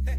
Hello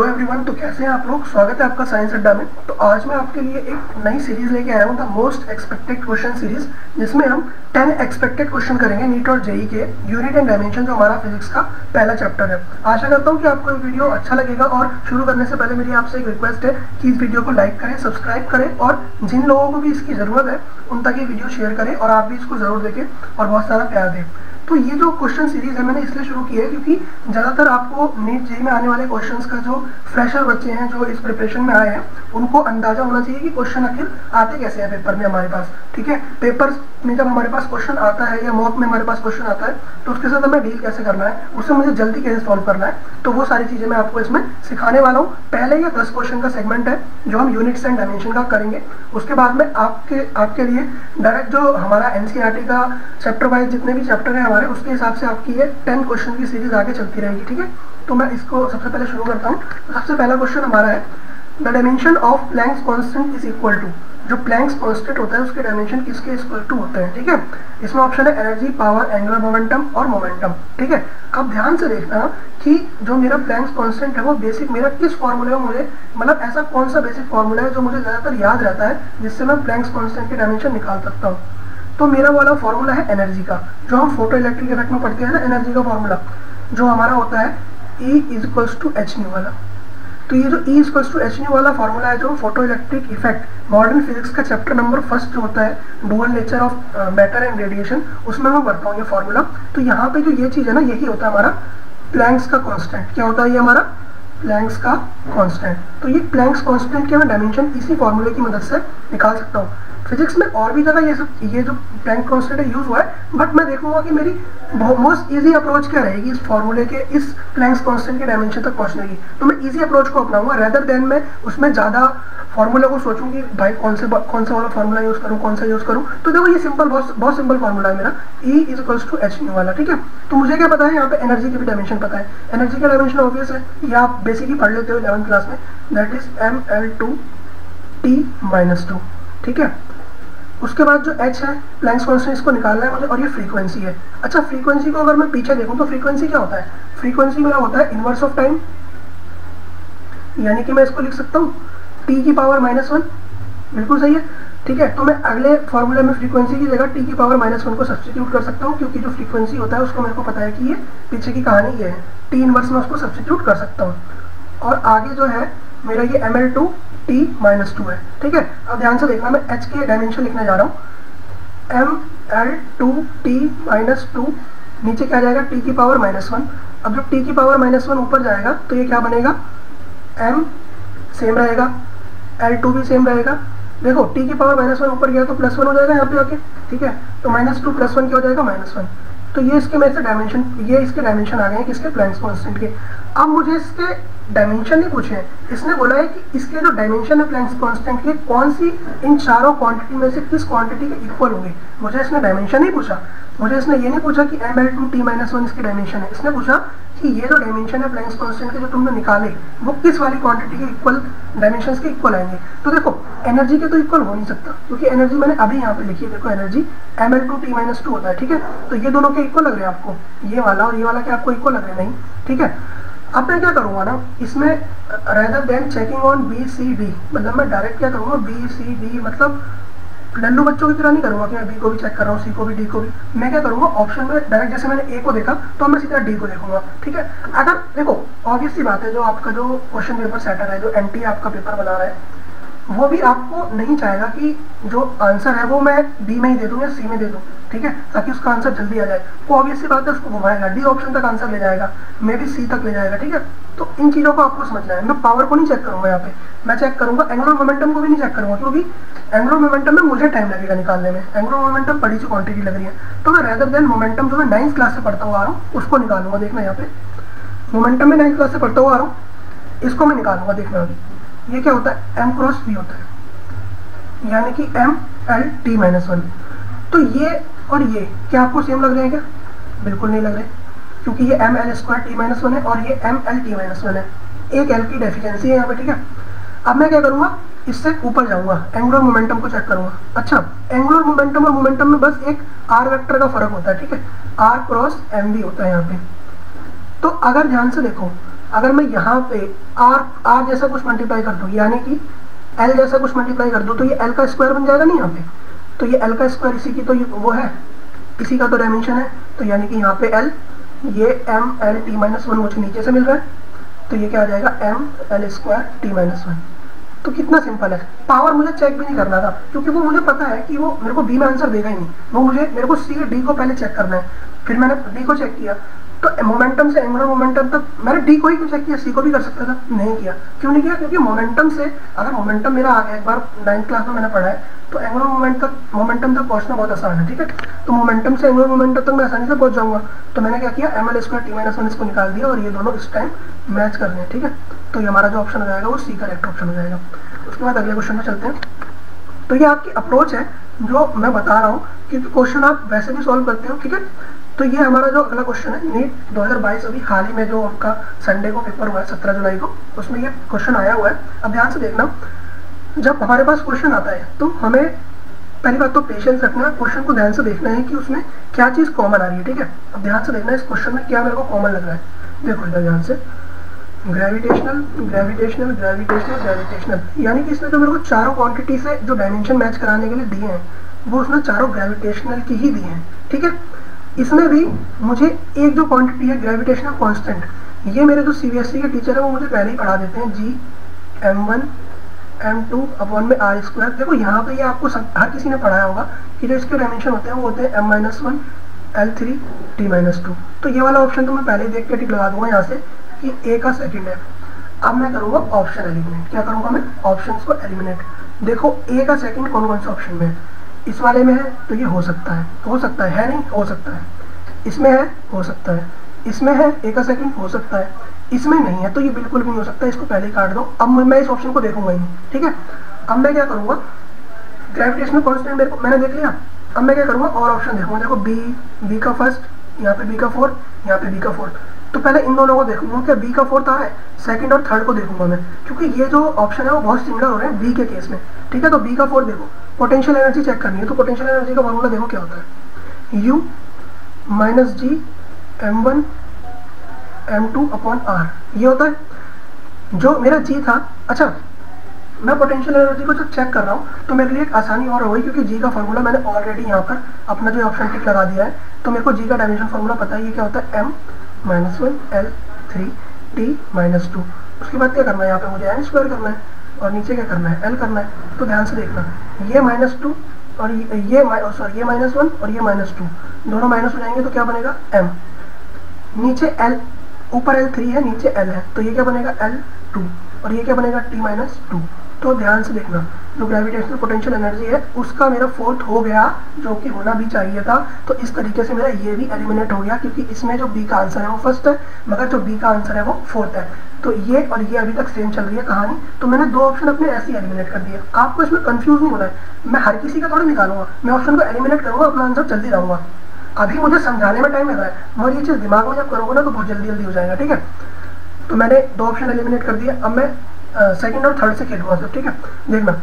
everyone, तो कैसे हैं आप लोग। स्वागत है आपका साइंस अड्डा में। तो आज मैं आपके लिए एक नई सीरीज लेके आया हूँ, the most expected question series, जिसमें हम 10 एक्सपेक्टेड क्वेश्चन करेंगे नीट और जेई के यूनिट एंड डायमेंशन, जो हमारा फिजिक्स का पहला चैप्टर है। आशा करता हूँ कि आपको ये वीडियो अच्छा लगेगा। और शुरू करने से पहले मेरी आपसे एक रिक्वेस्ट है कि इस वीडियो को लाइक करें, सब्सक्राइब करें, और जिन लोगों को भी इसकी ज़रूरत है उन तक ये वीडियो शेयर करें, और आप भी इसको ज़रूर देखें और बहुत सारा प्यार दें। तो ये जो क्वेश्चन सीरीज है मैंने इसलिए शुरू की है क्योंकि ज़्यादातर आपको नीट जेईई में आने वाले क्वेश्चंस का जो फ्रेशर बच्चे हैं जो इस प्रिपरेशन में आए हैं उनको अंदाजा होना चाहिए कि क्वेश्चन आखिर आते कैसे हैं पेपर में हमारे पास। ठीक है, पेपर में जब हमारे पास क्वेश्चन आता है या मॉक में हमारे पास क्वेश्चन आता है तो उसके साथ हमें डील कैसे करना है, उससे मुझे जल्दी कैसे सॉल्व करना है, तो वो सारी चीज़ें मैं आपको इसमें सिखाने वाला हूँ। पहले ये 10 क्वेश्चन का सेगमेंट है जो हम यूनिट्स एंड डायमेंशन का करेंगे। उसके बाद में आपके लिए डायरेक्ट जो हमारा एनसीईआरटी का चैप्टर वाइज जितने भी चैप्टर है हमारे, उसके हिसाब से आपकी ये 10 क्वेश्चन की सीरीज आगे चलती रहेगी। ठीक है, तो मैं इसको सबसे पहले शुरू करता हूँ। तो सबसे पहला क्वेश्चन हमारा है, the dimension of Planck's constant is equal to. जो प्लैंक्स कांस्टेंट होता है उसके डायमेंशन किसके इक्वल टू होते हैं। ठीक है, इसमें ऑप्शन है एनर्जी, पावर, एंगुलर मोमेंटम और मोमेंटम। ठीक है, अब ध्यान से देखना कि जो मेरा प्लैंक्स कांस्टेंट है वो बेसिक मेरा किस फॉर्मूले में मुझे, मतलब ऐसा कौन सा बेसिक फॉर्मूला है जो मुझे ज़्यादातर याद रहता है जिससे मैं प्लैंक्स कांस्टेंट की डायमेंशन निकाल सकता हूँ। तो मेरा वाला फॉर्मूला है एनर्जी का, जो हम फोटो इलेक्ट्रिक इफेक्ट में पढ़ते हैं ना, एनर्जी का फॉर्मूला जो हमारा होता है E is equals to h nu वाला। तो ये जो E is equals to h nu वाला फॉर्मूला है जो photo electric effect modern physics का चैप्टर नंबर 1 जो होता है dual nature of matter and radiation, उसमें मैं पढ़ता हूँ ये फॉर्मूला। तो यहाँ पे जो ये चीज़ है ना, यही होता है हमारा प्लैंक्स का कांस्टेंट। क्या होता है ये हमारा प्लैंक्स का कांस्टेंट। तो ये प्लैंक्स कांस्टेंट के मैं डायमेंशन इसी फॉर्मूले की मदद से निकाल सकता हूँ। फिजिक्स में और भी जगह ये जो प्लैंक कांस्टेंट है यूज हुआ है, बट मैं देखूंगा कि मेरी मोस्ट इजी अप्रोच क्या रहेगी इस फॉर्मूले के, इस प्लैंक्स कांस्टेंट के डायमेंशन तक पहुंचने की। तो मैं इजी अप्रोच को अपनाऊंगा रेदर देन मैं उसमें ज़्यादा फॉर्मूले को सोचूं कि भाई कौन सा वाला फॉर्मूला यूज करूँ, कौन सा यूज करूँ। तो देखो ये सिंपल, बहुत सिंपल फॉर्मूला है मेरा, E is equals to h nu वाला। ठीक है, तो मुझे क्या पता है, यहाँ पे एनर्जी की भी डायमेंशन पता है। एनर्जी का डायमेंशन ऑब्वियस है, ये आप बेसिक ही पढ़ लेते हो 11th क्लास में, दैट इज ml2t-2। ठीक है, उसके बाद जो h है प्लैंक्स कांस्टेंट, इसको निकालना है मुझे, और ये फ्रीक्वेंसी है। अच्छा, फ्रीक्वेंसी को अगर मैं पीछे देखूं तो फ्रीक्वेंसी क्या होता है, फ्रीक्वेंसी मेरा होता है इनवर्स ऑफ टाइम, यानी कि मैं इसको लिख सकता हूँ t की पावर -1। बिल्कुल सही है। ठीक है, तो मैं अगले फॉर्मूले में फ्रीक्वेंसी की जगह t की पावर -1 को सब्स्टिट्यूट कर सकता हूँ, क्योंकि जो फ्रीक्वेंसी होता है उसको मेरे को पता है कि ये पीछे की कहानी ये है, t इनवर्स में उसको सब्स्टिट्यूट कर सकता हूँ। और आगे जो है मेरा ये ml2t-2 है। ठीक है, अब ध्यान से देखना, मैं h के डायमेंशन लिखने जा रहा हूँ, ml2t-2, नीचे क्या जाएगा t की पावर -1। अब जब t की पावर -1 ऊपर जाएगा तो ये क्या बनेगा, m सेम रहेगा, l2 भी सेम रहेगा। देखो t की पावर -1 ऊपर गया तो +1 हो जाएगा यहाँ पे आके। ठीक है, तो -2 + 1 क्या हो जाएगा, -1। तो ये इसके मेरे से डायमेंशन, ये इसके डायमेंशन आ गए हैं किसके, प्लैंक्स कांस्टेंट के। अब मुझे इसके डायमेंशन नहीं पूछे हैं, इसने बोला है कि इसके जो डायमेंशन है प्लैंक्स कांस्टेंट के, कौन सी इन चारों क्वांटिटी में से किस क्वांटिटी के इक्वल होंगे। मुझे इसने डायमेंशन नहीं पूछा, मुझे इसने ये नहीं पूछा कि ml2t-1 इसके डायमेंशन है। इसने पूछा कि ये जो डायमेंशन है प्लैंक्स कांस्टेंट के जो तुमने निकाले वो किस वाली क्वांटिटी के इक्वल, डायमेंशंस के इक्वल आएंगे। तो देखो एनर्जी के तो इक्वल हो नहीं सकता, क्योंकि एनर्जी मैंने अभी यहाँ पे लिखी है, देखो एनर्जी ml2t-2 होता है। ठीक है, तो ये दोनों के इक्वल लग रहे हैं आपको, ये वाला और ये वाला क्या आपको इक्वल लग रहे हैं, नहीं। ठीक है, अब मैं क्या करूँगा ना, इसमें rather than checking on BCD, मतलब मैं डायरेक्ट क्या करूँगा, BCD मतलब लल्लू बच्चों की तरह नहीं करूँगा कि मैं B को भी चेक कर रहा हूँ, C को भी, D को भी। मैं क्या करूँगा, ऑप्शन में डायरेक्ट, जैसे मैंने A को देखा तो मैं सीधा D को देखूंगा। ठीक है, अगर देखो ऑब्वियस सी बात है, जो आपका जो क्वेश्चन पेपर सेटर है, जो NTA आपका पेपर बना रहा है, वो भी आपको नहीं चाहेगा कि जो आंसर है वो मैं B में ही दे दूँ या C में दे दूँ। ठीक है, ताकि उसका आंसर जल्दी आ जाए। वो ऑब्वियस सी बात है, उसको घुमाएगा, D ऑप्शन तक आंसर ले जाएगा, मे भी C तक ले जाएगा। ठीक है, तो इन चीज़ों को आपको समझना है। मैं पावर को नहीं चेक करूँगा यहाँ पे, मैं चेक करूँगा एंगुलर मोमेंटम को भी नहीं चेक करूँगा, क्योंकि एंगुलर मोमेंटम में मुझे टाइम लगेगा निकालने में। एंगुलर मोमेंटम बड़ी सी क्वांटिटी लग रही है, तो मैं रेदर देन मोमेंटम जो मैं 9th क्लास से पढ़ता हुआ आ रहा हूँ उसको निकालूंगा। देखना यहाँ पे मोमेंटम में 9th क्लास से पढ़ता हुआ आ रहा हूँ, इसको मैं निकालूंगा। देखना अभी ये क्या होता है, m क्रॉस v होता है, यानी कि ml2t-1। तो ये और ये क्या आपको सेम लग रहे हैं क्या, बिल्कुल नहीं लग रहे, क्योंकि ये ml2t-1 है और ये mlt-1 है। एक l की डेफिशिएंसी है यहाँ पे। ठीक है, अब मैं क्या करूँगा, इससे ऊपर जाऊंगा, एंगुलर मोमेंटम को चेक करूंगा। अच्छा, एंगुलर मोमेंटम और मोमेंटम में बस एक आर वेक्टर का फर्क होता है, ठीक है, आर क्रॉस एम वी होता है यहाँ पे। तो अगर ध्यान से देखो, अगर मैं यहाँ पे आर जैसा कुछ मल्टीप्लाई कर दूँ, यानी कि एल जैसा कुछ मल्टीप्लाई कर दूँ, तो ये एल का स्क्वायर बन जाएगा नहीं यहाँ पे। तो ये एल का स्क्वायर इसी की तो ये वो है, इसी का तो डायमेंशन है। तो यानी कि यहाँ पे एल, ये M L T minus one मुझे नीचे से मिल रहा है, तो ये क्या आ जाएगा M L square T minus one. तो कितना सिंपल है। पावर मुझे चेक भी नहीं करना था, क्योंकि वो मुझे पता है कि वो मेरे को बी में आंसर देगा ही नहीं। वो मेरे को सी डी को पहले चेक करना है। फिर मैंने डी को चेक किया, तो मोमेंटम से एंगुलर मोमेंटम तक मैंने डी को ही क्यों चेक किया, सी को भी कर सकता था, नहीं किया। क्यों नहीं किया? क्योंकि मोमेंटम से, अगर मोमेंटम मेरा आ गया, एक बार 9th क्लास में मैंने पढ़ा है, तो एंगुलर मोमेंटम तक पहुंचना बहुत आसान है, ठीक है। तो मोमेंटम से एंगुलर मोमेंटम तक मैं आसानी से पहुंच जाऊंगा। तो मैंने क्या किया, M L square T minus one इसको निकाल दिया, और ये दोनों इस टाइम मैच कर रहे हैं, ठीक है। तो ये हमारा जो ऑप्शन हो जाएगा वो सी करेक्ट ऑप्शन हो जाएगा। उसके बाद अगले क्वेश्चन में चलते हैं। तो ये आपकी अप्रोच है जो मैं बता रहा हूँ, क्योंकि क्वेश्चन आप वैसे भी सॉल्व करते हो, ठीक है। तो ये हमारा जो अगला क्वेश्चन है, नीट 2022 अभी हाल ही में जो आपका संडे को पेपर हुआ है 17 जुलाई को, उसमें ये क्वेश्चन आया हुआ है। अब ध्यान से देखना, जब हमारे पास क्वेश्चन आता है तो हमें पहली बात तो पेशेंस रखना है, क्वेश्चन को ध्यान से देखना है कि उसमें क्या चीज़ कॉमन आ रही है, ठीक है। अब ध्यान से देखना है इस क्वेश्चन में क्या मेरे को कॉमन लग रहा है। देखो इधर ध्यान से, ग्रेविटेशनल ग्रेविटेशनल ग्रेविटेशनल ग्रेविटेशनल, यानी कि इसमें जो मेरे को चारों क्वांटिटी से जो डायमेंशन मैच कराने के लिए दिए हैं, वो उसने चारों ग्रेविटेशनल की ही दिए हैं, ठीक है। इसमें भी मुझे एक जो क्वांटिटी है ग्रेविटेशनल कांस्टेंट, ये मेरे जो सीबीएसई के टीचर है वो मुझे पहले ही पढ़ा देते हैं, जी m1 m2 अपॉन में आर स्क्वायर। देखो यहाँ पे ये आपको हर किसी ने पढ़ाया होगा कि जो इसके डायमेंशन होते हैं वो होते हैं m-1 l3 t-2। तो ये वाला ऑप्शन तो मैं पहले ही देख के टिक लगा दूंगा यहाँ से कि ए का सेकंड है। अब मैं करूँगा ऑप्शन एलिमिनेट। क्या करूँगा मैं? ऑप्शंस को एलिमिनेट। देखो ए का सेकंड कौन कौन से ऑप्शन में है, इस वाले में है तो ये हो सकता है नहीं, हो सकता है, इसमें है, हो सकता है, इसमें है, ए का सेकंड हो सकता है, इसमें नहीं है तो ये बिल्कुल भी नहीं हो सकता, इसको पहले ही काट दो। अब मैं इस ऑप्शन को देखूंगा ही नहीं, ठीक है। अब मैं क्या करूँगा, ग्रेविटेशनल कांस्टेंट मेरे को मैंने देख लिया, अब मैं क्या करूँगा और ऑप्शन देखूंगा। देखो बी का फर्स्ट, यहाँ पे बी का फोर्थ, यहाँ पे बी का फोर्थ। तो पहले इन दोनों को देखूंगा क्या बी का फोर्थ आ रहा है, सेकंड और थर्ड को देखूंगा मैं, क्योंकि ये जो ऑप्शन है वो बहुत सिमिलर हो रहे हैं बी के केस में, ठीक है। तो बी का फोर्थ देखो, पोटेंशियल एनर्जी चेक करनी है, तो पोटेंशियल एनर्जी का फॉर्मूला देखो क्या होता है, U minus G m1 m2 upon r, ये होता है जो मेरा जी था। अच्छा, मैं पोटेंशियल एनर्जी को जब चेक कर रहा हूँ तो मेरे लिए एक आसानी और हो गई, क्योंकि जी का फॉर्मूला मैंने ऑलरेडी यहाँ पर अपना जो ऑप्शन टिक लगा दिया है, तो मेरे को जी का डायमेंशन फॉर्मूला पता है, ये क्या होता है m-1 l3 t-2। उसके बाद क्या करना है, यहाँ पे मुझे n स्क्वायर करना है और नीचे क्या करना है, l करना है। तो ध्यान से देखना, ये -2 और ये -1 और ये -2 दोनों माइनस हो जाएंगे, तो क्या बनेगा m, नीचे l, ऊपर l3 है नीचे l है, तो ये क्या बनेगा l2 और ये क्या बनेगा t-2। तो ध्यान से देखना, जो ग्रेविटेशनल पोटेंशियल एनर्जी है उसका मेरा फोर्थ हो गया, जो कि होना भी चाहिए था। तो इस तरीके से मेरा ये भी एलिमिनेट हो गया, क्योंकि इसमें जो बी का आंसर है वो फर्स्ट है, मगर जो बी का आंसर है वो फोर्थ है। तो ये और ये अभी तक सेम चल रही है कहानी। तो मैंने दो ऑप्शन अपने ऐसे ही एलिमिनेट कर दिए। आपको इसमें कंफ्यूज नहीं होना है, मैं हर किसी का थोड़ा निकालूंगा, मैं ऑप्शन को एलिमिनेट करूंगा, अपना आंसर जल्दी लाऊंगा। अभी मुझे समझाने में टाइम लग रहा है, मगर ये चीज़ दिमाग में जब करूँगा ना तो बहुत जल्दी हो जाएगा, ठीक है। तो मैंने दो ऑप्शन एलिमिनेट कर दिए, अब मैं सेकंड और थर्ड से खेलूंगा सब, ठीक है। देखना,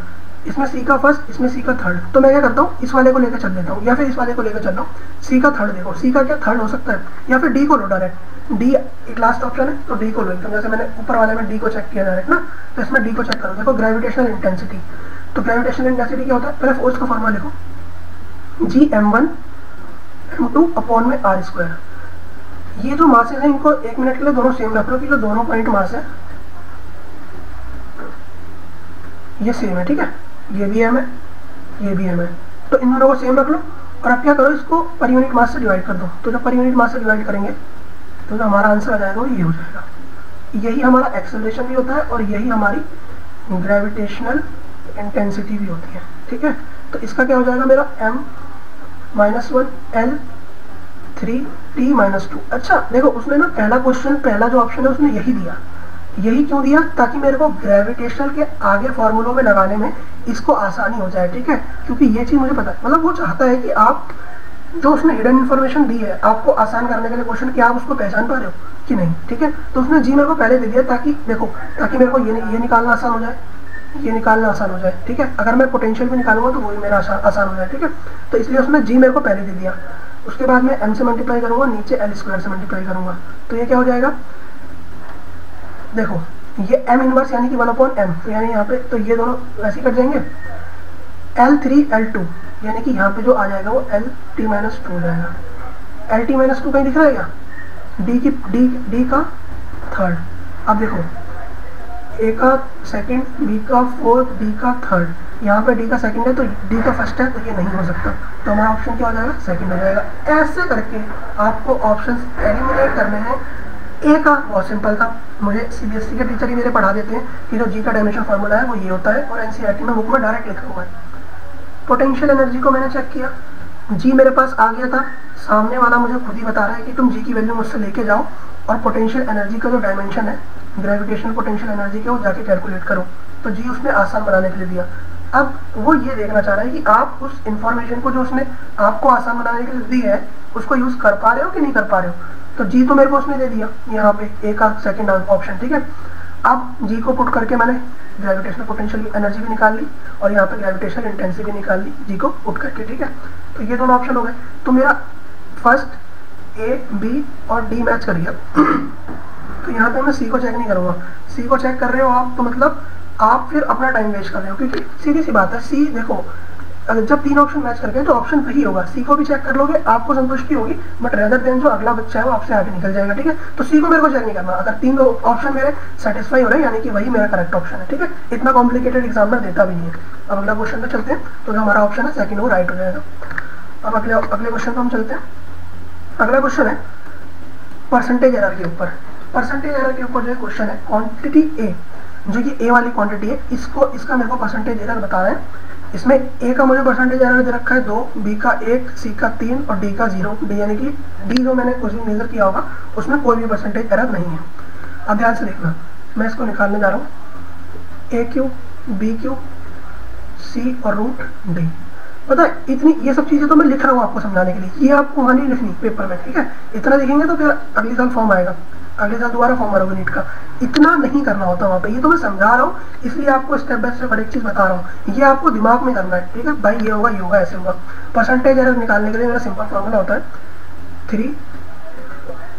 इसमें सी का फर्स्ट, इसमें सी का थर्ड, तो मैं क्या करता हूँ, इस वाले को लेकर चल लेता हूँ या फिर इस वाले को लेकर चल रहा हूँ। सी का थर्ड देखो, सी का क्या थर्ड हो सकता है, या फिर डी को लो डायरेक्ट, डी एक लास्ट ऑप्शन है तो डी को लो एकदम, जैसे मैंने ऊपर वाले में डी को चेक किया डायरेक्ट ना, तो इसमें डी को चेक करो। देखो ग्रेविटेशनल इंटेंसिटी, तो ग्रेविटेशनल इंटेंसिटी क्या होता है, पहले फोर्स का फॉर्मूला लिखो, जी m1 m2 अपॉन में आर स्क्वायर। ये जो मासेस हैं इनको एक मिनट के लिए दोनों सेम रख लो, क्योंकि दोनों पॉइंट मास है ये सेम है, ठीक है। ये भी m है, ये भी m है, तो इन दोनों को सेम रख लो। और अब क्या करो, इसको पर यूनिट मास से डिवाइड कर दो। तो जब पर यूनिट मास से डिवाइड करेंगे तो जो हमारा आंसर आ जाएगा वो ये हो जाएगा। यही हमारा एक्सेलरेशन भी होता है और यही हमारी ग्रेविटेशनल इंटेंसिटी भी होती है, ठीक है। तो इसका क्या हो जाएगा मेरा m-1 l3 t-2। अच्छा देखो, उसने ना पहला क्वेश्चन, पहला जो ऑप्शन है उसने यही दिया। यही क्यों दिया, ताकि मेरे को ग्रेविटेशनल के आगे फॉर्मूलों में लगाने में इसको आसानी हो जाए, ठीक है। क्योंकि ये चीज़ मुझे पता है, मतलब वो चाहता है कि आप जो उसने हिडन इन्फॉर्मेशन दी है आपको आसान करने के लिए क्वेश्चन, क्या आप उसको पहचान पा रहे हो कि नहीं, ठीक है। तो उसने जी मेरे को पहले दे दिया ताकि देखो, ताकि मेरे को ये निकालना आसान हो जाए, ये निकालना आसान हो जाए, ठीक है। अगर मैं पोटेंशियल भी निकालूंगा तो वही मेरा आसान हो जाए, ठीक है। तो इसलिए उसमें जी मेरे को पहले दे दिया, उसके बाद मैं m से मल्टीप्लाई करूंगा, नीचे एल स्क्वायर से मल्टीप्लाई करूंगा, तो ये क्या हो जाएगा, देखो ये m इनवर्स यानी कि 1/m, तो यानी यहाँ पे तो ये दोनों वैसे ही कट जाएंगे, L3 L2 यानी कि यहाँ पे जो आ जाएगा वो LT-2 हो जाएगा। LT-2 कहीं दिख रहा है क्या, डी का थर्ड। अब देखो ए का सेकंड, बी का फोर्थ, डी का थर्ड, यहाँ पे डी का सेकंड है तो डी का फर्स्ट है, तो ये नहीं हो सकता, तो हमारा ऑप्शन क्या हो जाएगा, सेकंड हो जाएगा। ऐसे करके आपको ऑप्शंस एलिमिनेट करने हैं। ए का बहुत सिंपल था, मुझे सीबीएसई के टीचर ही मेरे पढ़ा देते हैं कि जो जी का डायमेंशन फार्मूला है वो ये होता है, और एनसीईआरटी में बुक में डायरेक्ट लिखा हुआ है। पोटेंशियल एनर्जी को मैंने चेक किया, जी मेरे पास आ गया था, सामने वाला मुझे खुद ही बता रहा है कि तुम जी की वैल्यू मुझसे लेके जाओ और पोटेंशियल एनर्जी का जो डायमेंशन है ग्रेविटेशनल पोटेंशियल एनर्जी के वो जाके कैलकुलेट करो, तो जी उसने आसान बनाने के लिए दिया। अब वो ये देखना चाह रहा है कि आप उस इंफॉर्मेशन को जो उसने आपको आसान बनाने के लिए दी है उसको यूज कर पा रहे हो कि नहीं कर पा रहे हो। तो जी तो मेरे को उसने दे दिया यहाँ पे ए का सेकंड ऑप्शन, ठीक है। अब जी को पुट करके मैंने ग्रेविटेशनल पोटेंशियल एनर्जी भी निकाल ली और यहाँ पे ग्रेविटेशनल इंटेंसिटी भी निकाल ली जी को पुट करके, ठीक है। तो ये दोनों ऑप्शन हो गए, तो मेरा फर्स्ट ए बी और डी मैच कर गया। तो यहाँ पे मैं सी को चेक नहीं करूँगा, सी को चेक कर रहे हो आप तो मतलब आप फिर अपना टाइम वेस्ट कर रहे हो, क्योंकि सीधी सी बात है सी देखो अगर जब तीन ऑप्शन मैच करके तो ऑप्शन वही होगा, सी को भी चेक कर लोगे आपको संतुष्टि होगी, बट रेदर देन जो अगला बच्चा है वो आपसे आगे निकल जाएगा, ठीक है। तो सी को मेरे को चेक नहीं करना, अगर तीन ऑप्शन मेरे सेटिस्फाई हो रहे हैं यानी कि वही मेरा करेक्ट ऑप्शन है, ठीक है। इतना कॉम्प्लिकेटेड एग्जामिनर देता भी नहीं है। अब अगला क्वेश्चन पे चलते हैं, तो जो हमारा ऑप्शन है सेकंड वो राइट हो जाएगा। अब अगले क्वेश्चन पे हम चलते हैं। अगला क्वेश्चन है परसेंटेज एरर के ऊपर। परसेंटेज एरर के ऊपर जो क्वेश्चन है, क्वांटिटी ए जो कि ए वाली क्वांटिटी है, इसका मेरे को परसेंटेज एरर बता रहे हैं। इसमें ए का मुझे परसेंटेज एरर दे रखा है 2, बी का 1, सी का 3 और डी का 0। डी यानी कि डी जो मैंने कुछ भी मेजर किया होगा उसमें कोई भी परसेंटेज एरर नहीं है। अब ध्यान से देखना, मैं इसको निकालने जा रहा हूँ, ए क्यूब, बी क्यूब, सी और रूट डी। पता है इतनी ये सब चीज़ें तो मैं लिख रहा हूँ आपको समझाने के लिए, ये आपको वहाँ नहीं लिखनी पेपर में, ठीक है। इतना लिखेंगे तो फिर अगले साल फॉर्म आएगा, अगले साल दोबारा फॉर्म भरोगे नीट का, इतना नहीं करना होता वहाँ पे। ये तो मैं समझा रहा हूँ इसलिए आपको स्टेप बाय स्टेप हर एक चीज़ बता रहा हूँ, ये आपको दिमाग में करना है, ठीक है भाई। ये होगा ऐसे होगा। परसेंटेज एरर निकालने के लिए मेरा सिंपल फॉर्मूला होता है 3,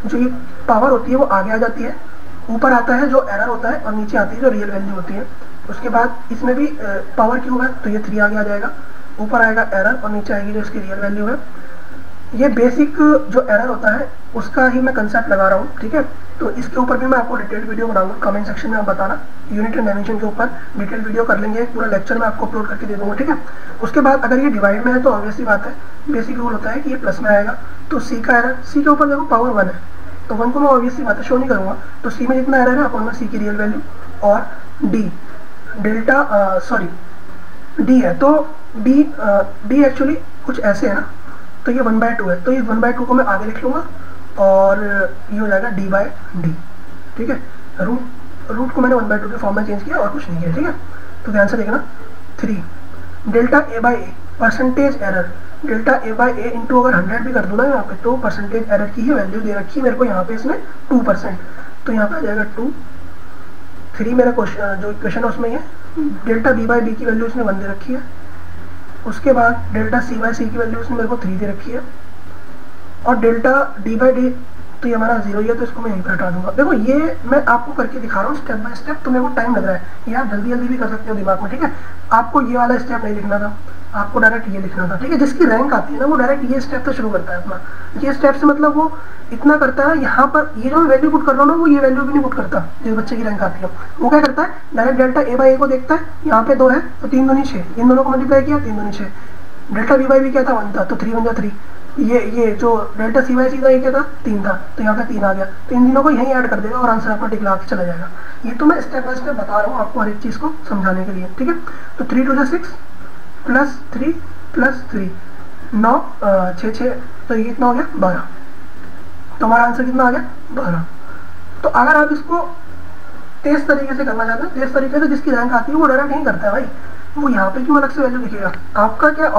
जो ये पावर होती है वो आगे आ जाती है, ऊपर आता है जो एरर होता है और नीचे आती है जो रियल वैल्यू होती है। उसके बाद इसमें भी पावर क्यूब है तो ये 3 आगे आ जाएगा, ऊपर आएगा एरर और नीचे आएगी जो इसकी रियल वैल्यू है। ये बेसिक जो एरर होता है उसका ही मैं कंसेप्ट लगा रहा हूँ, ठीक है। तो इसके ऊपर भी मैं आपको डिटेल वीडियो बनाऊंगा, कमेंट सेक्शन में आप बताना, यूनिट एंड डायमेंशन के ऊपर डिटेल वीडियो कर लेंगे, पूरा लेक्चर मैं आपको अपलोड करके दे दूंगा, ठीक है। उसके बाद अगर ये डिवाइड में है तो ऑब्वियसली बात है, बेसिक रूल होता है कि ये प्लस में आएगा। तो सी का एरर, सी के ऊपर देखो पावर 1 है तो 1 को मैं ऑब्वियसली बात है शो नहीं करूँगा, तो सी में जितना एरर है अपन में सी की रियल वैल्यू, और डी डी है तो डी एक्चुअली कुछ ऐसे है ना, तो ये 1/2 है, तो ये 1/2 को मैं आगे लिख लूँगा और ये हो जाएगा d/d, ठीक है। रूट को मैंने 1/2 के फॉर्म में चेंज किया और कुछ नहीं किया, ठीक है। तो ध्यान से देखना 3 delta a/a percentage error, delta a/a into अगर 100 भी कर दूँ ना यहाँ पे तो परसेंटेज एरर की ही वैल्यू दे रखी है मेरे को यहाँ पे इसमें 2%, तो यहाँ पे आ जाएगा 2। 3 मेरा क्वेश्चन जो इक्वेशन है उसमें ये डेल्टा b/b की वैल्यू उसने 1 दे रखी है। उसके बाद डेल्टा c/c की वैल्यू उसने मेरे को 3 दे रखी है, और डेल्टा d/d तो ये हमारा 0 ही है तो इसको मैं यहीं पर हटा दूंगा। देखो ये मैं आपको करके दिखा रहा हूँ स्टेप बाय स्टेप, तो मेरे को टाइम लग रहा है, ये आप जल्दी जल्दी भी कर सकते हो दिमाग में, ठीक है। आपको ये वाला स्टेप नहीं लिखना था, आपको डायरेक्ट ये लिखना था, ठीक है। जिसकी रैंक आती है ना वो डायरेक्ट ये स्टेप से शुरू करता है अपना, ये स्टेप से मतलब वो इतना करता है, यहाँ पर ये जो वैल्यू पुट कर रहा हूँ ना वो ये वैल्यू भी नहीं पुट करता, जिस बच्चे की रैंक आती है वो क्या करता है डायरेक्ट डेल्टा a/a को देखता है, यहाँ पे 2 है तो 3 दूनी 6, इन दोनों को मल्टीप्लाई किया 3 दूनी 6, डेल्टा b/b क्या था 1 था तो 3 × 3, ये जो डेल्टा c/c था ये क्या था 3 था तो यहाँ पे 3 आ गया, तो इन तीनों को यहीं ऐड कर देगा और आंसर अपना टिक लगा के चला जाएगा। ये तो मैं स्टेप बाय स्टेप बता रहा हूँ आपको हर एक चीज़ को समझाने के लिए, ठीक है। तो 3 × 6 प्लस 3 प्लस 3 9 6 तो ये कितना हो गया 12, तो हमारा आंसर कितना आ गया 12। तो अगर आप इसको तेज तरीके से करना चाहते हैं, तेज तरीके से जिसकी रैंक आती है वो डायरेक्ट नहीं करता है भाई, वो यहाँ पे क्यों अलग से वैल्यू दिखेगा। आपका क्या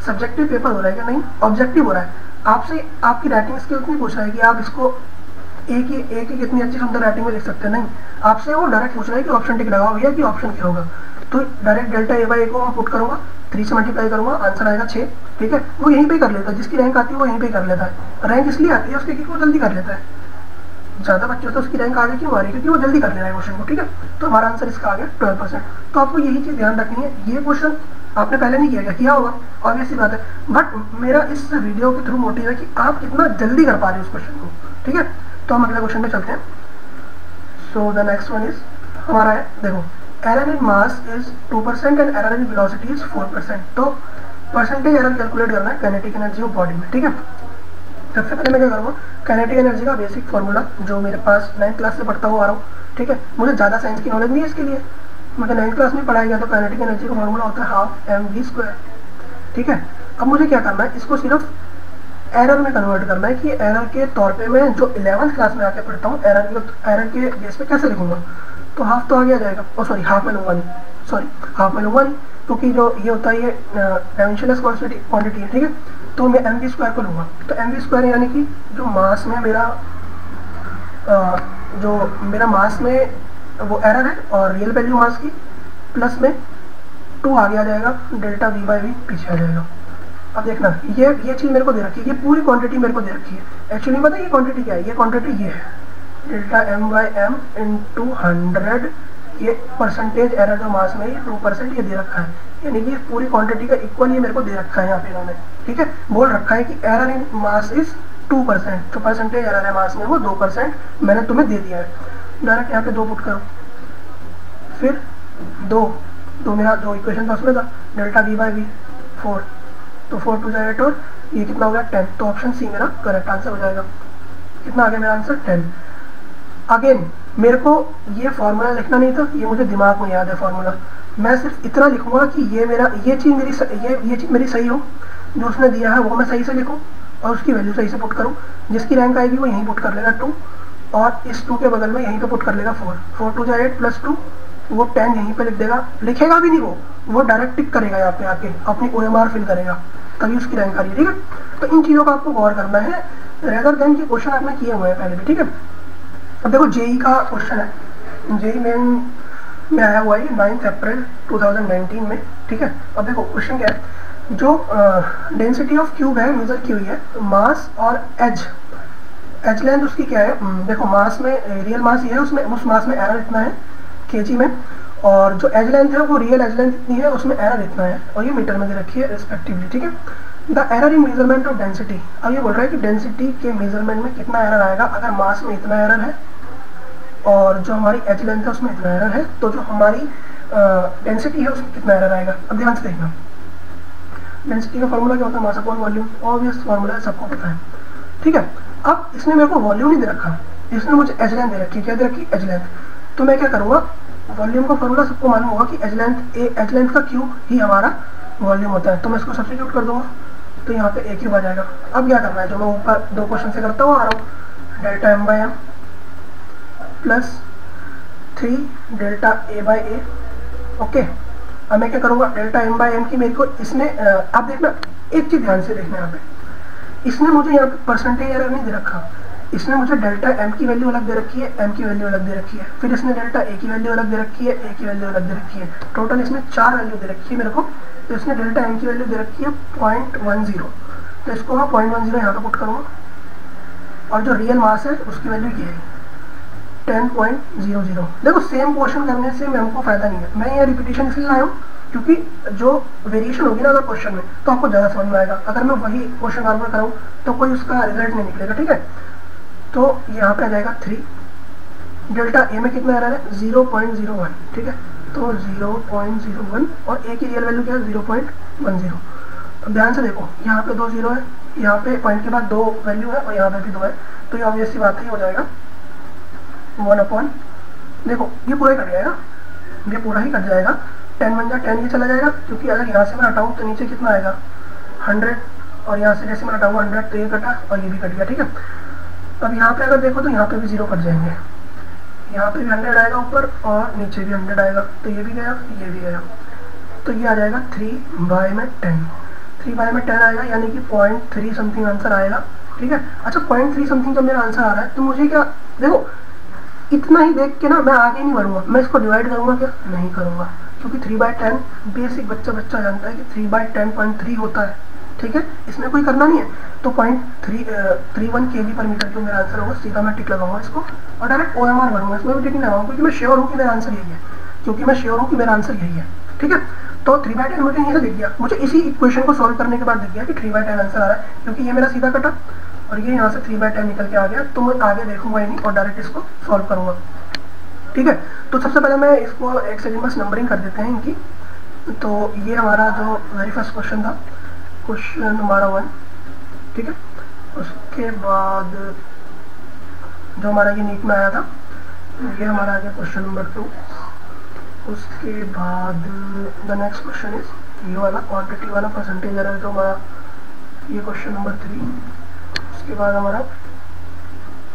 सब्जेक्टिव पेपर हो रहा है क्या, नहीं ऑब्जेक्टिव हो रहा है, आपसे आपकी राइटिंग स्किल्स नहीं पूछ रहा है कि आप इसको एक ही कितनी अच्छी सुंदर राइटिंग में लिख सकते हैं, नहीं, आपसे वो डायरेक्ट पूछ रहा है कि ऑप्शन टिक लगाओ भैया कि ऑप्शन क्या होगा। तो डायरेक्ट डेल्टा ए बाई ए को मैं पुट करूँगा, 3 से मल्टीप्लाई करूँगा, आंसर आएगा 6। ठीक है, वो यहीं पे कर लेता है, जिसकी रैंक आती है वो यहीं पे कर लेता है। रैंक इसलिए आती है उसकी क्योंकि वो जल्दी कर लेता है, ज़्यादा बच्चे होते हैं उसकी रैंक आगे क्यों आ रही है, क्योंकि वो जल्दी कर ले रहा है क्वेश्चन को। ठीक है, तो हमारा आंसर इसका आ गया 12%। तो आपको यही चीज़ ध्यान रखनी है, ये क्वेश्चन आपने पहले नहीं किया होगा, ऑब्वियस सी बात है, बट मेरा इस वीडियो के थ्रू मोटिव है कि आप कितना जल्दी कर पा रहे हो उस क्वेश्चन को। ठीक है, तो हम अगले क्वेश्चन पे चलते हैं। So the next one is हमारा है, देखो, error in mass is 2% and error in velocity is 4%। तो परसेंटेज एरर कैलकुलेट करना है काइनेटिक एनर्जी ऑफ बॉडी में। ठीक है, सबसे पहले मैं क्या करूँगा, काइनेटिक एनर्जी का बेसिक फार्मूला जो मेरे पास 9th क्लास से पढ़ता हुआ आ रहा हूँ। ठीक है, मुझे ज़्यादा साइंस की नॉलेज नहीं है इसके लिए, मुझे 9th क्लास में पढ़ाया गया। तो काइनेटिक एनर्जी का फार्मूला होता है ½ mv²। ठीक है, अब मुझे क्या करना है, इसको सिर्फ एरर में कन्वर्ट करना है कि एरर के तौर पे मैं जो 11th क्लास में आके पढ़ता हूँ एरर के बेस पे कैसे लिखूंगा। तो हाफ तो आगे आ जाएगा, सॉरी हाफ में लूँगा नहीं, क्योंकि जो ये होता है ये डायमेंशनलेस क्वांटिटी है। ठीक है, तो मैं mv² को लूँगा। तो mv² यानी कि जो मास में मेरा मास में वो एरर है और रियल वैल्यू मास की, प्लस में 2 आगे आ जाएगा, डेल्टा v/v पीछे आ जाएगा। अब देखना, ये चीज़ मेरे को दे रखी है, ये पूरी क्वांटिटी मेरे को दे रखी है। एक्चुअली पता है ये क्वांटिटी क्या है, ये क्वांटिटी ये है डेल्टा m/m इंटू 100। ये परसेंटेज एरर जो मास में 2% ये दे रखा है, यानी कि पूरी क्वांटिटी का इक्वल ये मेरे को दे रखा है यहाँ पे इन्होंने। ठीक है, बोल रखा है कि एरर इन मास इज 2%, तो परसेंटेज एरर है मास में वो 2% मैंने तुम्हें दे दिया है। डायरेक्ट यहाँ पे 2 पुट करो, फिर 2 मेरा जो इक्वेशन था उसमें था डेल्टा v/v 4, तो 4 2 8 और ये कितना हो गया 10। तो ऑप्शन सी मेरा करेक्ट आंसर हो जाएगा। कितना आ गया मेरा आंसर 10। अगेन मेरे को ये फार्मूला लिखना नहीं था, ये मुझे दिमाग में याद है फार्मूला। मैं सिर्फ इतना लिखूंगा कि ये चीज़ मेरी सही हो, जो उसने दिया है वो मैं सही से लिखूं और उसकी वैल्यू सही से पुट करूं। जिसकी रैंक आएगी वो यहीं पुट कर लेगा 2, और इस 2 के बगल में यहीं पे पुट कर लेगा 4। 4 2 8 प्लस 2, वो 10 यहीं पे लिख देगा, लिखेगा भी नहीं वो डायरेक्ट टिक करेगा यहाँ पे आके, अपनी OMR फिल करेगा, तभी उसकी रैंक आ रही है। ठीक है, तो इन चीज़ों का आपको गौर करना है, रेदर देन कि क्वेश्चन आपने किए हुए हैं पहले भी। ठीक है, अब देखो जेई का क्वेश्चन है, जेई में आया हुआ है 9 अप्रैल 2019 में। ठीक है, अब देखो क्वेश्चन क्या है, जो डेंसिटी ऑफ क्यूब है मेजर की हुई है, तो मास और एज लेंथ उसकी क्या है, देखो मास में रियल मास ये है, उसमें उस मास में एरर इतना है kg में, और जो एज लेंथ है वो रियल एज लेंथ इतनी है, उसमें एरर इतना है, और ये मीटर में दे रखी है रिस्पेक्टिवली। ठीक है, the error in measurement of density, अब ये बोल रहा है कि डेंसिटी के मेजरमेंट में कितना एरर आएगा अगर मास में इतना एरर है और जो हमारी एज लेंथ है उसमें इतना एरर है, तो जो हमारी डेंसिटी है उसमें कितना एरर आएगा। अब ध्यान से देखना, डेंसिटी का फॉर्मूला क्या होता है, mass upon volume, obvious formula है, सबको पता है। ठीक है, अब इसने मेरे को वॉल्यूम नहीं दे रखा, इसने मुझे एज लेंथ दे रखी। क्या दे रखी, एज लेंथ। तो मैं क्या करूँगा, वॉल्यूम का फॉर्मूला सबको मालूम होगा कि एज लेंथ का क्यूब ही हमारा वॉल्यूम होता है, तो मैं इसको सब्स्टिट्यूट कर दूंगा, तो यहाँ पे a क्यूब आ जाएगा। अब क्या करना है, जो मैं ऊपर 2 क्वेश्चन से करता हुआ आ रहा हूँ, delta m/m plus 3 delta a/a। Okay, अब मैं क्या करूँगा, डेल्टा m/m की मेरे को इसने आप देखना, एक चीज़ ध्यान से देखना, यहाँ पे इसने मुझे यहाँ पे परसेंटेज एरर नहीं दे रखा, इसने मुझे डेल्टा m की वैल्यू अलग दे रखी है, m की वैल्यू अलग दे रखी है, फिर इसने डेल्टा a की वैल्यू अलग दे रखी है, a की वैल्यू अलग दे रखी है, टोटल इसमें 4 वैल्यू दे रखी है मेरे को। तो इसने डेल्टा m की वैल्यू दे रखी है 0.10, तो इसको मैं 0.10 यहाँ पे पुट करूँगा, और जो रियल मास है उसकी वैल्यू ये है 10.00। देखो सेम क्वेश्चन करने से हमको फायदा नहीं है, मैं ये रिपीटेशन इसलिए लाया हूँ क्योंकि जो वेरिएशन होगी ना अगर क्वेश्चन में तो आपको ज़्यादा समझ में आएगा। अगर मैं वही क्वेश्चन बार बार कराऊँ तो कोई उसका रिजल्ट नहीं निकलेगा। ठीक है, तो यहाँ पे आ जाएगा 3, डेल्टा ए में कितना एरर है 0.01। ठीक है, तो 0.01 और ए की रियल वैल्यू क्या है 0.10। अब ध्यान से देखो, यहाँ पे 2 0 है, यहाँ पे पॉइंट के बाद 2 वैल्यू है और यहाँ पे भी 2 है, तो ये ऑब्वियस सी बात है, हो जाएगा 1/, देखो ये पूरा ही कट जाएगा, ये पूरा ही कट जाएगा, 10 बन जाए 10 ये चला जाएगा, क्योंकि अगर यहाँ से मैं हटाऊँ तो नीचे कितना आएगा 100, और यहाँ से जैसे मैं हटाऊँ 100 तो ये कटा और ये भी कट गया। ठीक है, अब यहाँ पे अगर देखो तो यहाँ पे भी 0 कट जाएंगे, यहाँ पे भी 100 आएगा ऊपर और नीचे भी 100 आएगा, तो ये भी गया ये भी गया, तो ये आ जाएगा 3/10। 3/10 आएगा, यानी कि 0.3 समथिंग आंसर आएगा। ठीक है। अच्छा 0.3 समथिंग जब मेरा आंसर आ रहा है तो मुझे क्या, देखो इतना ही देख के ना मैं आगे नहीं बढ़ूंगा, मैं इसको डिवाइड करूंगा क्या, नहीं करूंगा, क्योंकि 3/10 बेसिक बच्चा जानता है कि 3/10.3 होता है, ठीक है, इसमें कोई करना नहीं है। तो 0.31 kg/मीटर जो मेरा आंसर होगा, सीधा मैं टिक लगाऊंगा इसको और डायरेक्ट OMR भरूंगा, इसमें भी टिक नहीं लगाऊंगा क्योंकि मैं श्योर हूँ कि मेरा आंसर यही है, ठीक है। तो 3/10 मुझे यहीं से दिख गया, मुझे इसी इक्वेशन को सॉल्व करने के बाद दिख गया कि 3/10 आंसर आ रहा है, क्योंकि ये मेरा सीधा कटा और ये यहाँ से 3/10 निकल के आ गया, तो मैं आगे देखूंगा ही नहीं और डायरेक्ट इसको सॉल्व करूंगा, ठीक है। तो सबसे पहले मैं इसको एक सेकंड बस नंबरिंग कर देते हैं इनकी। तो ये हमारा जो वेरी फर्स्ट क्वेश्चन था, क्वेश्चन हमारा 1, ठीक है। उसके बाद जो हमारा ये नीट में आया था, ये हमारा आ गया क्वेश्चन नंबर 2। उसके बाद द नेक्स्ट क्वेश्चन इज ये वाला क्वांटिटी वाला परसेंटेज एरर जो हमारा, ये क्वेश्चन नंबर 3। उसके बाद हमारा,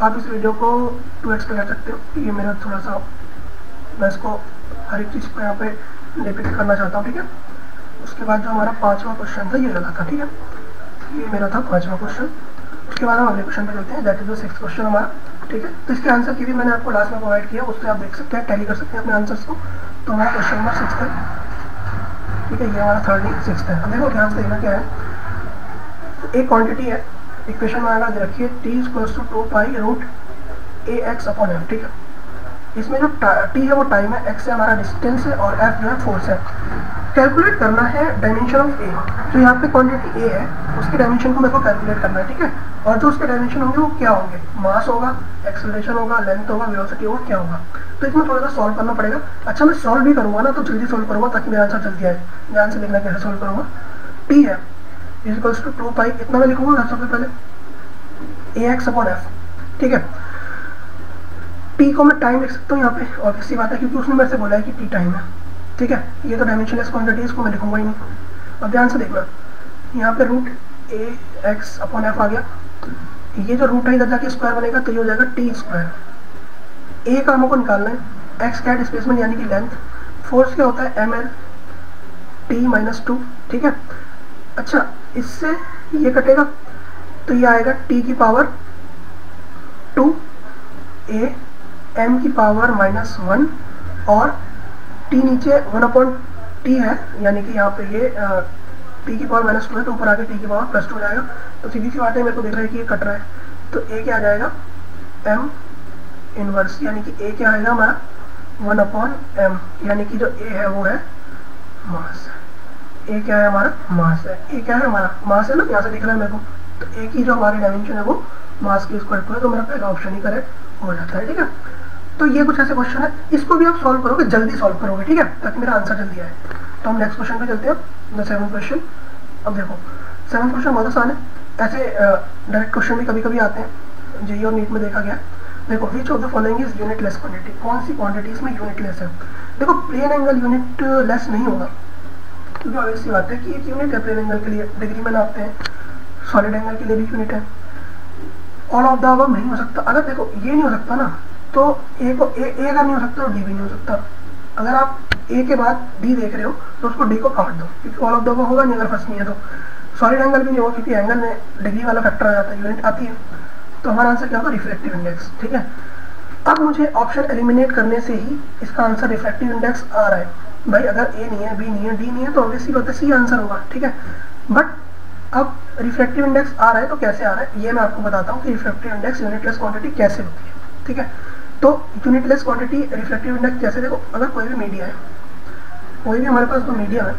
आप इस वीडियो को 2x पे कर सकते हो, ये मेरा थोड़ा सा, मैं इसको हर एक चीज़ को यहाँ पे डिपिक्ट करना चाहता हूँ, ठीक है। उसके बाद जो हमारा 5वां क्वेश्चन था ये लगा था, ठीक है, ये मेरा था 5वां क्वेश्चन। उसके बाद हम अगले क्वेश्चन पे चलते हैं, that is the 6th question हमारा, ठीक है। तो इसके आंसर की भी मैंने आपको लास्ट में प्रोवाइड किया, उससे आप देख सकते हैं, टैली कर सकते हैं अपने आंसर्स को। तो हमारा क्वेश्चन नंबर 6 है, ठीक है, ये हमारा 3rd नहीं 6th है। अब देखो ध्यान से देखना क्या है, एक क्वांटिटी है, इक्वेशन में आगे रखिए t=2π√ax/f, ठीक है। इसमें जो t है वो टाइम है, x है हमारा डिस्टेंस है और f जो है फोर्स है। कैलकुलेट करना है डायमेंशन ऑफ a, जो यहाँ पे क्वांटिटी a है उसके डायमेंशन को मेरे को कैलकुलेट करना है, ठीक है। और जो उसके डायमेंशन होंगे वो क्या होंगे, मास होगा, एक्सेलरेशन होगा, लेंथ होगा, वेलोसिटी होगा, क्या होगा। तो इसमें थोड़ा सा सॉल्व करना पड़ेगा। अच्छा मैं सॉल्व भी करूँगा ना तो जल्दी सॉल्व करूँगा ताकि मेरा आंसर जल्दी आए। ध्यान से देखना कैसे सॉल्व करूँगा। t है =2π, इतना मैं लिखूंगा सबसे पहले ax/f, ठीक है। t को मैं टाइम लिख सकता हूँ यहाँ पे, ऑब्वियस सी बात है क्योंकि उसने मेरे से बोला है कि t टाइम है, ठीक है। ये तो डायमेंशनलेस क्वांटिटी है, इसको मैं लिखूंगा ही नहीं। अब ध्यान से देखना, यहाँ पे √ax/f आ गया, ये जो रूट है इधर जाके स्क्वायर बनेगा तो ये हो जाएगा t²। a का हमको निकालना है, x क्या है डिस्प्लेसमेंट यानी कि लेंथ, फोर्स क्या होता है ml, t-2, ठीक है। अच्छा इससे ये कटेगा तो ये आएगा t की पावर 2 a m की पावर -1 और t नीचे 1/t है, यानी कि यहाँ पे ये t की पावर -2 है तो ऊपर आके t की पावर +2 हो जाएगा। तो सीधी सी बात है, मेरे को दिख रहा है कि ये कट रहा है, तो a क्या आ जाएगा m इनवर्स, यानी कि a क्या आएगा हमारा 1/m, यानी कि जो a है वो है मास। a क्या है हमारा मास है, a क्या है हमारा मास है ना, यहाँ से दिख रहा है मेरे को। तो a की जो हमारी डायमेंशन है वो मास के स्क्वायर टू है, तो मेरा पहला ऑप्शन ही करेक्ट हो जाता है, ठीक है। तो ये कुछ ऐसे क्वेश्चन है, इसको भी आप सॉल्व करोगे, जल्दी सॉल्व करोगे, ठीक है, ताकि मेरा आंसर जल्दी आए। तो हम नेक्स्ट क्वेश्चन पे चलते हैं, द 7th क्वेश्चन। अब देखो 7th क्वेश्चन बहुत आसान है, ऐसे डायरेक्ट क्वेश्चन भी कभी कभी आते हैं, जेईई और नीट में देखा गया। देखो which of the following is unitless quantity, कौन सी क्वांटिटी इसमें यूनिटलेस है। देखो प्लेन एंगल यूनिट लेस नहीं होगा, क्योंकि ऑब्वियस सी बात है कि एक यूनिट है प्लेन एंगल के लिए, डिग्री में नापते हैं, सॉलिड एंगल के लिए भी यूनिट है। ऑल ऑफ द अबव नहीं हो सकता, अगर देखो ये नहीं हो सकता ना तो ए अगर नहीं हो सकता तो डी भी नहीं हो सकता। अगर आप ए के बाद डी देख रहे हो तो उसको डी को काट दो, क्योंकि ऑल ऑफ द अबव होगा नहीं अगर फर्स्ट नहीं है तो। सॉलिड एंगल भी नहीं होगा क्योंकि एंगल में डिग्री वाला फैक्टर आ जाता है, यूनिट आती है। तो हमारा आंसर क्या होगा, रिफ्रैक्टिव इंडेक्स, ठीक है। अब मुझे ऑप्शन एलिमिनेट करने से ही इसका आंसर रिफ्रैक्टिव इंडेक्स आ रहा है। भाई अगर ए नहीं है, बी नहीं है, डी नहीं है तो ऑब्वियसली बात है सी आंसर होगा, ठीक है। बट अब रिफ्रैक्टिव इंडेक्स आ रहा है तो कैसे आ रहा है ये मैं आपको बताता हूँ कि रिफ्रैक्टिव इंडेक्स यूनिटलेस क्वांटिटी कैसे होती है, ठीक है। तो यूनिटलेस क्वांटिटी रिफ्रैक्टिव इंडेक्स जैसे देखो, अगर कोई भी मीडिया है, कोई भी हमारे पास तो मीडियम है,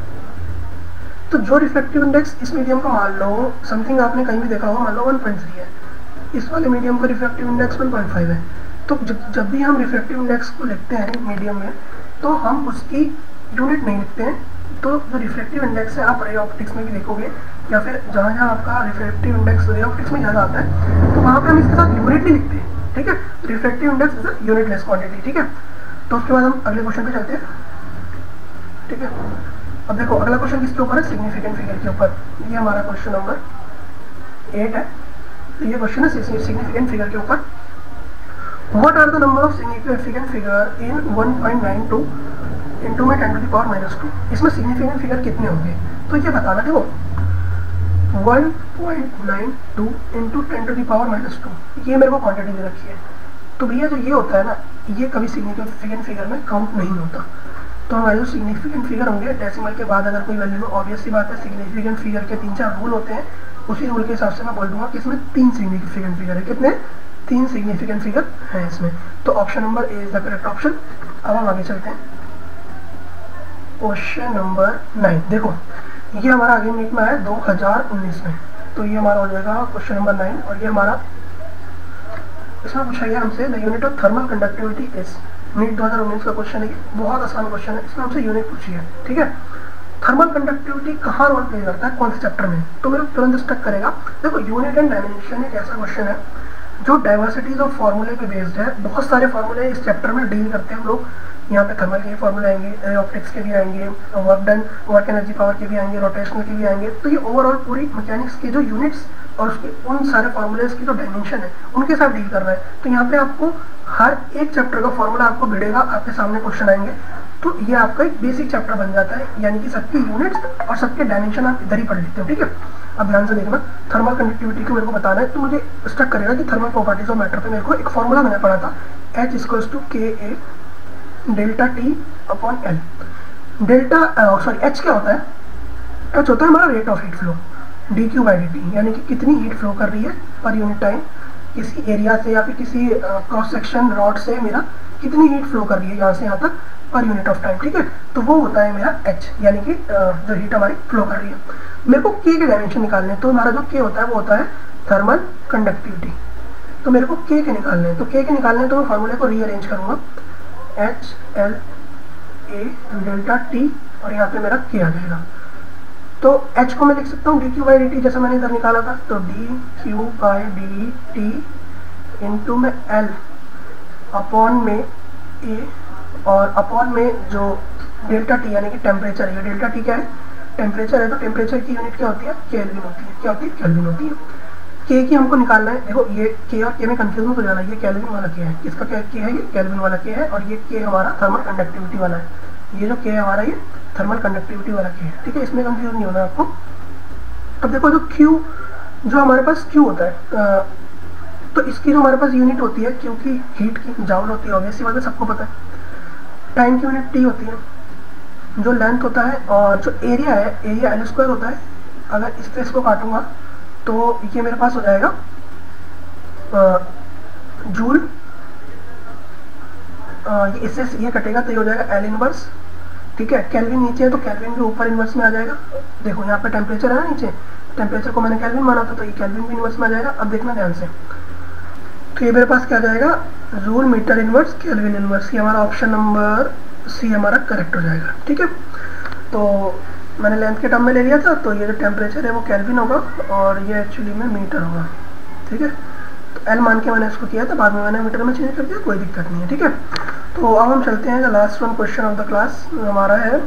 तो जो रिफ्रैक्टिव इंडेक्स इस मीडियम का मान लो समथिंग आपने कहीं भी देखा होगा, मान लो 1.3 है, इस वाले मीडियम का रिफ्रैक्टिव इंडेक्स 1.5 है। तो जब भी हम रिफ्रैक्टिव इंडेक्स को लिखते हैं मीडियम में तो हम उसकी यूनिट नहीं लिखते हैं। तो जो रिफ्रैक्टिव इंडेक्स है आप रे ऑप्टिक्स में भी देखोगे या फिर जहाँ जहाँ आपका रिफ्रैक्टिव इंडेक्स रे ऑप्टिक्स में ज़्यादा आता है तो वहाँ पे हम इसके साथ यूनिट नहीं लिखते हैं, ठीक है। Refractive index is a unitless quantity, ठीक है। तो उसके बाद हम अगले क्वेश्चन पे चलते हैं, ठीक है। अब देखो अगला क्वेश्चन किसके ऊपर है, सिग्निफिकेंट फिगर के ऊपर। ये हमारा क्वेश्चन नंबर 8 है, तो ये क्वेश्चन है सिग्निफिकेंट फिगर के ऊपर। What are the number of significant figure in 1.92 into में 10⁻⁻²। इसमें सिग्निफिकेंट फिगर कितने होंगे तो ये बताना। देखो 1.92 इंटू 10⁻²। ये मेरे को क्वांटिटी दे रखी है। तो भैया जो ये होता है ना, ये कभी सिग्निफिकेंट फिगर में काउंट नहीं होता। तो हमारे जो सिग्निफिकेंट फिगर होंगे डेसिमल के बाद अगर कोई वैल्यू में, ऑब्वियस सी बात है सिग्निफिकेंट फिगर के 3-4 रूल होते हैं, उसी रूल के हिसाब से मैं बोल दूंगा कि इसमें 3 सिग्निफिकेंट फिगर है। कितने? 3 सिग्निफिकेंट फिगर है इसमें। तो option number A is the correct option. अब हम आगे चलते हैं, क्वेश्चन नंबर 9। देखो ये हमारा आगे नीट में है 2019 में, तो ये हमारा हो जाएगा क्वेश्चन नंबर 9। और ये हमारा इसमें पूछा गया हमसे the unit of thermal conductivity is. NEET 2019 का क्वेश्चन है, बहुत आसान क्वेश्चन है। इसमें हमसे यूनिट पूछी है, ठीक है। थर्मल कंडक्टिविटी कहाँ रोल प्ले करता है, कौन से चैप्टर में? तो मेरे तुरंत स्टक करेगा। देखो यूनिट एंड डायमेंशन एक ऐसा क्वेश्चन है जो डाइवर्सिटीज ऑफ फार्मूले पे बेस्ड है। बहुत सारे फार्मूले इस चैप्टर में डील करते हैं हम लोग। यहाँ पे थर्मल के फार्मूले आएंगे, ऑप्टिक्स के भी आएंगे, work done, work energy power के भी आएंगे, रोटेशनल के भी आएंगे। तो ये ओवरऑल पूरी मैकेनिक्स की जो यूनिट्स और उसके उन सारे फार्मूलेस की जो डायमेंशन है उनके साथ डील कर रहा है। तो यहाँ पे आपको हर एक चैप्टर का फार्मूला आपको भिड़ेगा, आपके सामने क्वेश्चन आएंगे। तो ये आपका एक बेसिक चैप्टर बन जाता है, यानी कि सबकी यूनिट्स और सबके डायमेंशन आप इधर ही पढ़ लेते हो, ठीक है। अब ध्यान से देखना, थर्मल कंडक्टिविटी को मेरे को बताना है, तो मुझे स्टक करेगा कि थर्मल प्रॉपर्टीज ऑफ मैटर पे मेरे को एक फॉर्मूला मैंने पढ़ा था, H = KA delta T upon L। H क्या होता है? H होता है हमारा rate of heat flow, dQ/dt, यानी कि कितनी हीट फ्लो कर रही है पर यूनिट टाइम किसी एरिया से या फिर किसी क्रॉस सेक्शन रॉड से मेरा कितनी हीट फ्लो कर रही है यहाँ से यहाँ तक पर यूनिट ऑफ टाइम, ठीक है। तो वो होता है मेरा H, यानी कि जो हीट हमारी फ्लो कर रही है। मेरे को K के डायमेंशन निकालने हैं, तो हमारा जो K होता है वो होता है थर्मल कंडक्टिविटी। तो मेरे को K के निकालने हैं, तो K के निकालने हैं तो मैं फार्मूले को रीअरेंज करूँगा, HLA डेल्टा T और यहाँ पे मेरा K आ जाएगा। तो H को मैं लिख सकता हूँ dQ/dt, जैसा मैंने इधर निकाला था, तो dQ/dt इंटू में L अपॉन में A और अपॉन में जो डेल्टा T यानी कि टेम्परेचर है। डेल्टा T क्या है? टेम्परेचर है। तो टेम्परेचर की यूनिट क्या होती है? केल्विन होती है। क्या होती है? केल्विन होती है। K की हमको निकालना है। देखो ये K और K में कंफ्यूजन हो जाना है, ये केल्विन वाला K है, किसका K है? ये केल्विन वाला K है, और ये K हमारा थर्मल कंडक्टिविटी वाला है। ये जो K है हमारा, ये थर्मल कंडक्टिविटी वाला K है, ठीक है। इसमें कंफ्यूज नहीं होना आपको। अब देखो जो Q, जो हमारे पास Q होता है, तो इसकी जो हमारे पास यूनिट होती है, क्योंकि हीट की जाउल होती है, ऑब्वियसली बात है, सबको पता है। टाइम की यूनिट T होती है, जो लेंथ होता है, और जो एरिया है, एरिया L² होता है। अगर इससे इसको काटूंगा तो ये मेरे पास हो जाएगा जूल, इससे ये कटेगा तो ये हो जाएगा L इनवर्स, ठीक है। केल्विन नीचे है तो केल्विन भी ऊपर इनवर्स में आ जाएगा। देखो यहाँ पे टेम्परेचर है ना नीचे, टेम्परेचर को मैंने केल्विन माना था, तो ये केल्विन भी इनवर्स में आ जाएगा। अब देखना ध्यान से, तो ये मेरे पास क्या आ जाएगा? Joule metre inverse kelvin inverse. ये हमारा ऑप्शन नंबर C हमारा करेक्ट हो जाएगा, ठीक है। तो मैंने लेंथ के टर्म में ले लिया था, तो ये जो टेम्परेचर है वो केल्विन होगा और ये एक्चुअली में मीटर होगा, ठीक है। तो L मान के मैंने इसको किया था, बाद में मैंने मीटर में चेंज कर दिया, कोई दिक्कत नहीं है, ठीक है। तो अब हम चलते हैं, last one question of the class हमारा है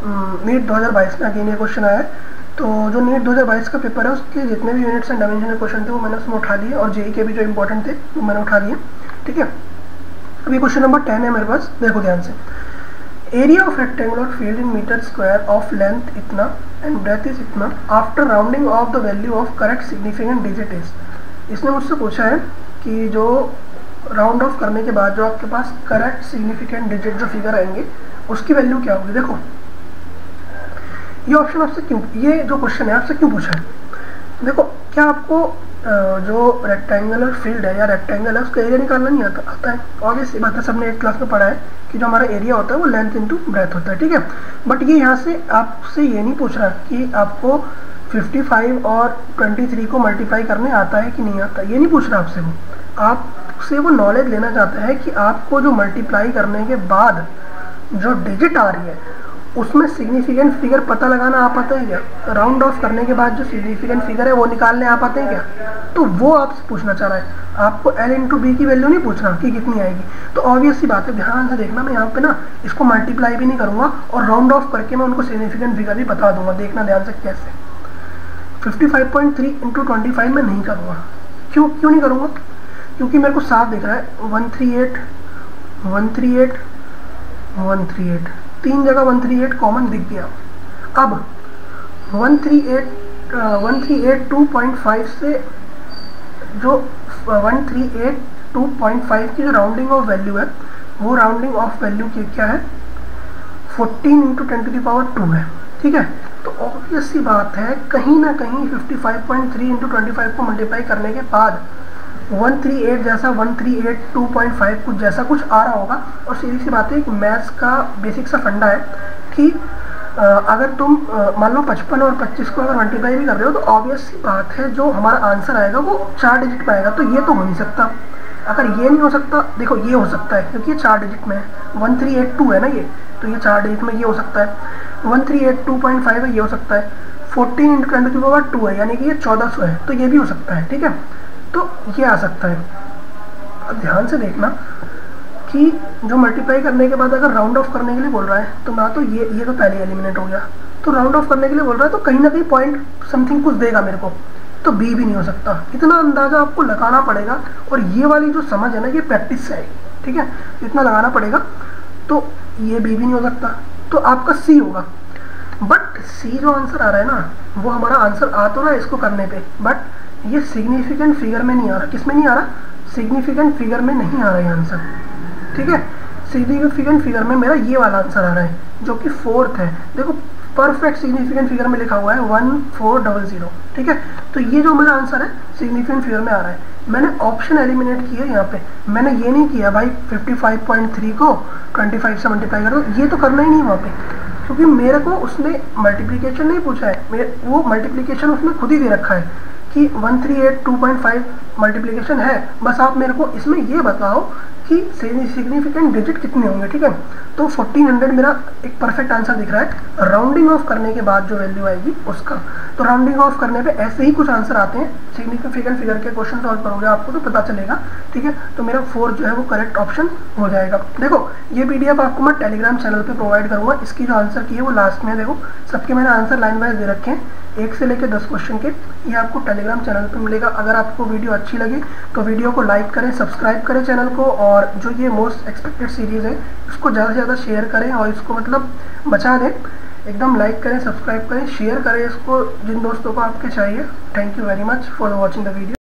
नीट 2022 में। अगेन ये क्वेश्चन आया है। तो जो नीट 2022 का पेपर है उसके जितने भी यूनिट्स एंड डायमेंशन के क्वेश्चन थे वो मैंने उसमें उठा लिए, और जेई के भी जो इंपॉर्टेंट थे वो मैंने उठा लिए, ठीक है। अभी क्वेश्चन नंबर 10 है मेरे पास, देखो ध्यान से। Area of rectangular field in metre square of length इतना एंड ब्रेथ इज इतना after rounding off the value of correct significant digit is. इसने मुझसे पूछा है कि जो राउंड ऑफ करने के बाद जो आपके पास करेक्ट सिग्निफिकेंट डिजिट जो फिगर आएंगे उसकी वैल्यू क्या होगी। देखो ये ऑप्शन आपसे क्यों, ये जो क्वेश्चन है आपसे क्यों पूछा है? देखो क्या आपको जो रेक्टेंगुलर फील्ड है या रेक्टेंगल है उसका एरिया निकालना नहीं आता है? ऑब्वियसली बात है, सबने 8 क्लास में पढ़ा है कि जो हमारा एरिया होता है वो लेंथ इंटू ब्रेथ होता है, ठीक है। बट ये यहाँ से आपसे ये नहीं पूछ रहा कि आपको 55 और 23 को मल्टीप्लाई करने आता है कि नहीं आता, ये नहीं पूछ रहा आपसे। वो आपसे वो नॉलेज लेना चाहता है कि आपको जो मल्टीप्लाई करने के बाद जो डिजिट आ रही है उसमें सिग्निफिकेंट फिगर पता लगाना आ पाता है क्या? राउंड ऑफ करने के बाद जो सिग्निफिकेंट फिगर है वो निकालने आ पाते हैं क्या? तो वो आपसे पूछना चाह रहा है। आपको L इंटू बी की वैल्यू नहीं पूछना कि कितनी आएगी। तो ऑब्वियस सी बात है, ध्यान से देखना, मैं यहाँ पे ना इसको मल्टीप्लाई भी नहीं करूँगा और राउंड ऑफ करके मैं उनको सिग्निफिकेंट फिगर भी बता दूंगा। देखना ध्यान से कैसे। 55.3 इंटू 25 मैं नहीं करूँगा। क्यों नहीं करूँगा? क्योंकि मेरे को साफ दिख रहा है 138, 138, 138, 3 जगह 138 कॉमन दिख गया। अब 138 1382.5 से जो 1382.5 की जो राउंडिंग ऑफ वैल्यू है, वो राउंडिंग ऑफ वैल्यू की क्या है, 14 × 10⁻² है। ठीक है, तो ऑब्वियस सी बात है कहीं ना कहीं 55.3 × 25 को मल्टीप्लाई करने के बाद 138 जैसा 1382.5 कुछ जैसा कुछ आ रहा होगा। और सीधी सी बात है कि मैथ्स का बेसिक सा फंडा है कि अगर तुम मान लो 55 और 25 को अगर मल्टीप्लाई भी कर रहे हो तो ऑब्वियस सी बात है जो हमारा आंसर आएगा वो 4 डिजिट में आएगा। तो ये तो हो नहीं सकता। अगर ये नहीं हो सकता, देखो ये हो सकता है क्योंकि ये 4 डिजिट में है, 1382 है ना ये, तो ये 4 डिजिट में ये हो सकता है। 1382.5 है, ये हो सकता है। 14 × 10⁻² है, यानी कि ये 1400 है, तो ये भी हो सकता है। ठीक है, तो ये आ सकता है। अब ध्यान से देखना कि जो मल्टीप्लाई करने के बाद अगर राउंड ऑफ करने के लिए बोल रहा है तो ना तो ये तो पहले एलिमिनेट हो गया, तो राउंड ऑफ करने के लिए बोल रहा है तो कहीं ना कहीं पॉइंट समथिंग कुछ देगा मेरे को, तो बी भी नहीं हो सकता। इतना अंदाजा आपको लगाना पड़ेगा। और ये वाली जो समझ है ना, ये प्रैक्टिस से आएगी। ठीक है, इतना लगाना पड़ेगा। तो ये बी भी नहीं हो सकता, तो आपका सी होगा। बट सी जो आंसर आ रहा है ना, वो हमारा आंसर आ तो रहा है इसको करने पे, बट ये सिग्निफिकेंट फिगर में नहीं आ रहा। किस में नहीं आ रहा? सिग्निफिकेंट फिगर में नहीं आ रहा है आंसर। ठीक है, सिग्निफिकेंट फिगर में मेरा ये वाला आंसर आ रहा है जो कि 4th है। देखो परफेक्ट सिग्निफिकेंट फिगर में लिखा हुआ है 1400। ठीक है, तो ये जो मेरा आंसर है सिग्निफिकेंट फिगर में आ रहा है। मैंने ऑप्शन एलिमिनेट किया यहाँ पे, मैंने ये नहीं किया भाई 55.3 को 25 से मल्टीप्लाई कर दो, ये तो करना ही नहीं वहाँ पे, क्योंकि मेरे को उसने मल्टीप्लिकेशन नहीं पूछा है, वो मल्टीप्लिकेशन उसने खुद ही दे रखा है कि 1382.5 मल्टीप्लिकेशन है। बस आप मेरे को इसमें ये बताओ कि सिग्निफिकेंट डिजिट कितने होंगे। ठीक है, तो 1400 मेरा एक परफेक्ट आंसर दिख रहा है। राउंडिंग ऑफ करने के बाद जो वैल्यू आएगी उसका, तो राउंडिंग ऑफ करने पे ऐसे ही कुछ आंसर आते हैं। सिग्निफिकेंट फिगर के क्वेश्चन सॉल्व करोगे आपको तो पता चलेगा। ठीक है, तो मेरा 4 जो है वो करेक्ट ऑप्शन हो जाएगा। देखो ये PDF आपको मैं टेलीग्राम चैनल पे प्रोवाइड करूंगा। इसकी जो आंसर की है वो लास्ट में, देखो सबके मैंने आंसर लाइन वाइज दे रखे हैं, 1 से लेकर 10 क्वेश्चन के। ये आपको टेलीग्राम चैनल पे मिलेगा। अगर आपको वीडियो अच्छी लगे तो वीडियो को लाइक करें, सब्सक्राइब करें चैनल को, और जो ये मोस्ट एक्सपेक्टेड सीरीज़ है इसको ज़्यादा से ज़्यादा शेयर करें और इसको मतलब बचा दें। एकदम लाइक करें, सब्सक्राइब करें, शेयर करें इसको जिन दोस्तों को आपके चाहिए। Thank you very much for watching the video.